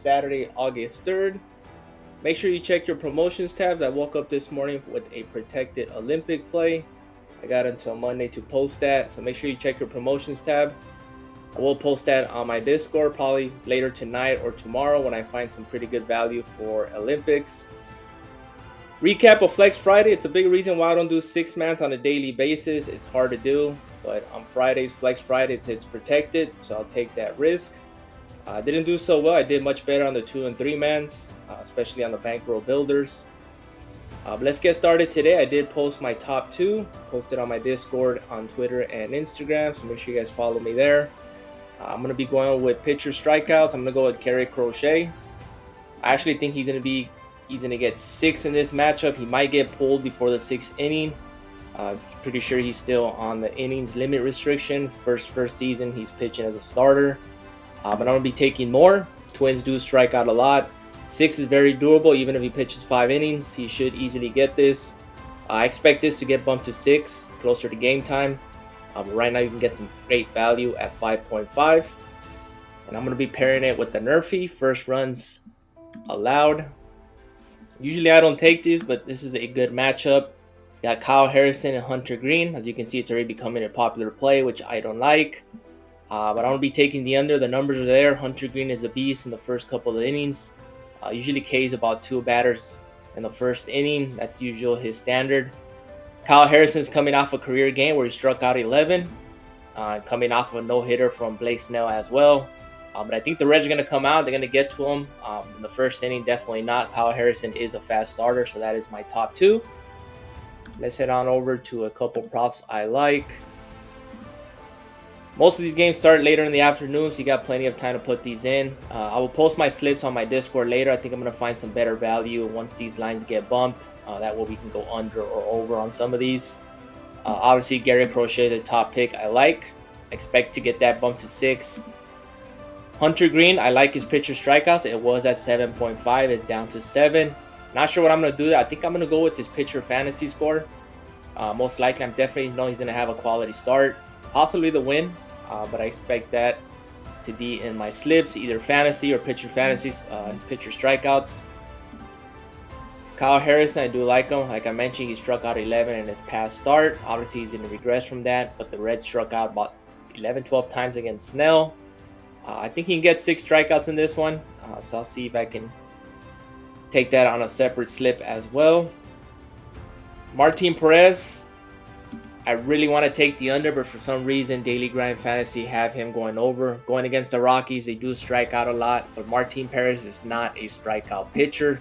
Saturday, August 3rd. Make sure you check your promotions tabs. I woke up this morning with a protected Olympic play. I got until Monday to post that, so make sure you check your promotions tab. I will post that on my Discord probably later tonight or tomorrow when I find some pretty good value for Olympics. Recap of Flex Friday. It's a big reason why I don't do 6-mans on a daily basis. It's hard to do, but on Fridays, Flex Fridays, it's protected, so I'll take that risk. I didn't do so well. I did much better on the 2 and 3-mans, especially on the bankroll builders. But let's get started today. I did post my top 2, posted on my Discord, on Twitter, and Instagram, so make sure you guys follow me there. I'm going to be going with pitcher strikeouts. I'm going to go with Gary Crochet. I actually think he's going to get 6 in this matchup. He might get pulled before the 6th inning. Pretty sure he's still on the innings limit restriction. First season he's pitching as a starter. But I'm going to be taking more. Twins do strike out a lot. 6 is very durable. Even if he pitches 5 innings, he should easily get this. I expect this to get bumped to 6 closer to game time. Right now you can get some great value at 5.5. And I'm going to be pairing it with the Nerfy. First runs allowed. Usually I don't take these, but this is a good matchup. Got Kyle Harrison and Hunter Green. As you can see, it's already becoming a popular play, which I don't like. But I'm going to be taking the under. The numbers are there. Hunter Green is a beast in the first couple of innings. Usually K's about 2 batters in the first inning. That's usually his standard. Kyle Harrison's coming off a career game where he struck out 11. Coming off of a no-hitter from Blake Snell as well. But I think the Reds are going to come out. They're going to get to him. In the first inning, definitely not. Kyle Harrison is a fast starter, so that is my top 2. Let's head on over to a couple props I like. Most of these games start later in the afternoon, so you got plenty of time to put these in. I will post my slips on my Discord later. I think I'm going to find some better value once these lines get bumped. That way we can go under or over on some of these. Obviously, Gary Crochet is the top pick I like. Expect to get that bumped to 6. Hunter Green, I like his pitcher strikeouts. It was at 7.5. It's down to 7. Not sure what I'm going to do. I think I'm going to go with his pitcher fantasy score. Most likely, I'm definitely know he's going to have a quality start. Possibly the win, but I expect that to be in my slips, either fantasy or pitcher fantasies, pitcher strikeouts. Kyle Harrison, I do like him. Like I mentioned, he struck out 11 in his past start. Obviously, he's going to regress from that, but the Reds struck out about 11, 12 times against Snell. I think he can get 6 strikeouts in this one, so I'll see if I can take that on a separate slip as well. Martin Perez, I really want to take the under, but for some reason, Daily Grind Fantasy have him going over. Going against the Rockies, they do strike out a lot, but Martin Perez is not a strikeout pitcher.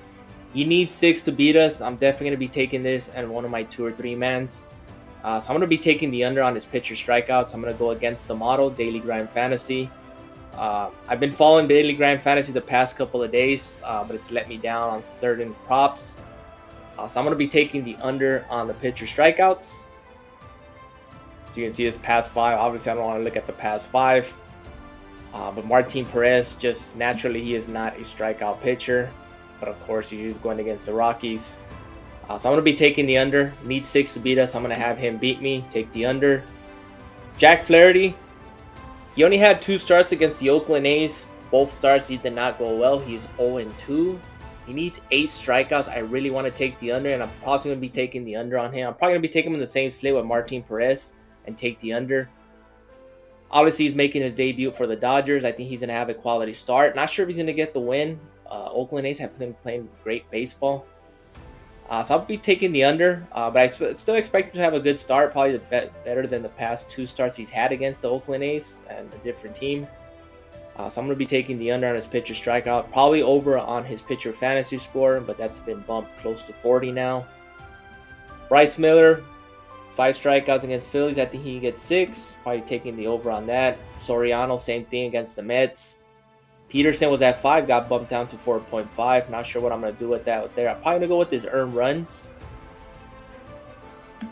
He needs 6 to beat us. I'm definitely going to be taking this and one of my 2 or 3-mans. So I'm going to be taking the under on his pitcher strikeouts. I'm going to go against the model, Daily Grind Fantasy. I've been following Daily Grind Fantasy the past couple of days, but it's let me down on certain props. So I'm going to be taking the under on the pitcher strikeouts. So you can see his past 5. Obviously, I don't want to look at the past 5. But Martin Perez, just naturally, he is not a strikeout pitcher. But of course, he is going against the Rockies. So I'm going to be taking the under. Need 6 to beat us. I'm going to have him beat me. Take the under. Jack Flaherty. He only had 2 starts against the Oakland A's. Both starts he did not go well. He is 0-2. He needs 8 strikeouts. I really want to take the under, and I'm probably going to be taking the under on him. I'm probably going to be taking him in the same slate with Martin Perez and take the under. Obviously, he's making his debut for the Dodgers. I think he's going to have a quality start. Not sure if he's going to get the win. Oakland A's have been playing great baseball. So I'll be taking the under, but I still expect him to have a good start, probably better than the past 2 starts he's had against the Oakland A's and a different team. So I'm going to be taking the under on his pitcher strikeout, probably over on his pitcher fantasy score, but that's been bumped close to 40 now. Bryce Miller, 5 strikeouts against Phillies. I think he can get 6, probably taking the over on that. Soriano, same thing against the Mets. Peterson was at 5, got bumped down to 4.5. Not sure what I'm going to do with that there. I'm probably going to go with his earned runs.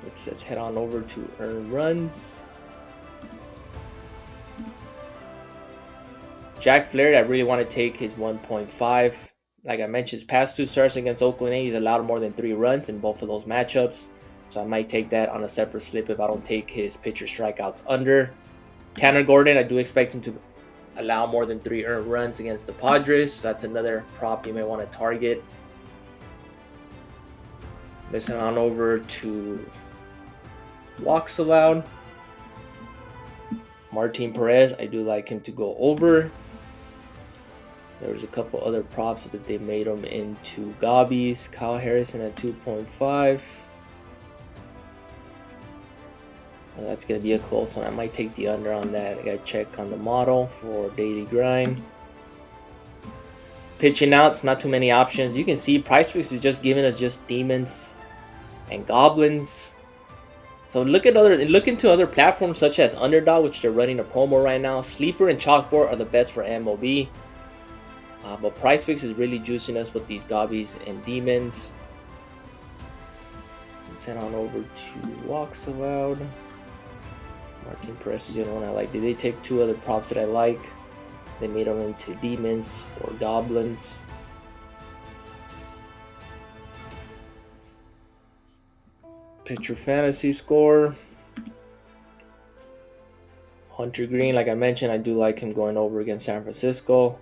Let's head on over to earned runs. Jack Flaherty, I really want to take his 1.5. Like I mentioned, his past 2 starts against Oakland A's, he's allowed more than 3 runs in both of those matchups. So I might take that on a separate slip if I don't take his pitcher strikeouts under. Tanner Gordon, I do expect him to allow more than 3 earned runs against the Padres. So that's another prop you may want to target. Missing on over to walks allowed. Martin Perez, I do like him to go over. There's a couple other props, but they made them into gobbies. Kyle Harrison at 2.5. Well, that's going to be a close one. I might take the under on that. I got to check on the model for daily grind. Pitching outs, not too many options. You can see PricePicks is just giving us just demons and goblins. So look into other platforms such as Underdog, which they're running a promo right now. Sleeper and Chalkboard are the best for MLB. But PricePicks is really juicing us with these gobbies and demons. Send on over to walks allowed. Martin Perez is the only one I like. Did they take 2 other props that I like? They made them into demons or goblins. Pitcher fantasy score. Hunter Green, like I mentioned, I do like him going over against San Francisco.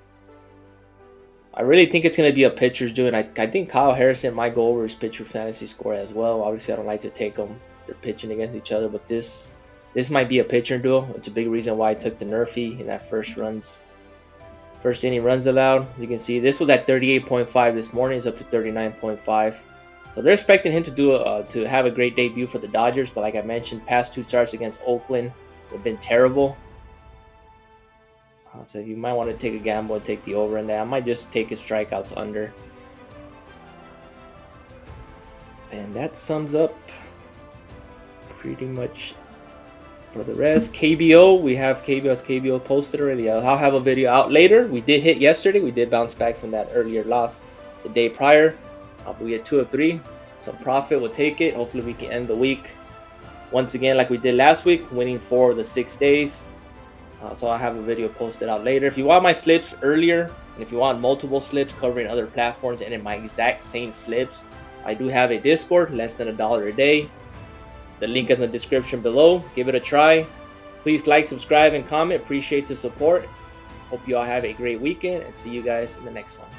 I really think it's going to be a pitcher's doing. I think Kyle Harrison might go over his pitcher fantasy score as well. Obviously, I don't like to take them if they're pitching against each other, but this might be a pitcher duel. It's a big reason why I took the Nerfy in that first inning runs allowed. You can see this was at 38.5 this morning. It's up to 39.5. So they're expecting him to have a great debut for the Dodgers, but like I mentioned, past 2 starts against Oakland have been terrible. So you might want to take a gamble and take the over in that. I might just take his strikeouts under. And that sums up pretty much for the rest. KBO, we have KBO posted already. I'll have a video out later. We did hit yesterday. We did bounce back from that earlier loss the day prior. But we had 2 of 3. Some profit, we'll take it. Hopefully we can end the week once again like we did last week, winning 4 of the 6 days. So I'll have a video posted out later. If you want my slips earlier, and if you want multiple slips covering other platforms and in my exact same slips, I do have a Discord, less than $1 a day. The link is in the description below. Give it a try. Please like, subscribe, and comment. Appreciate the support. Hope you all have a great weekend, and see you guys in the next one.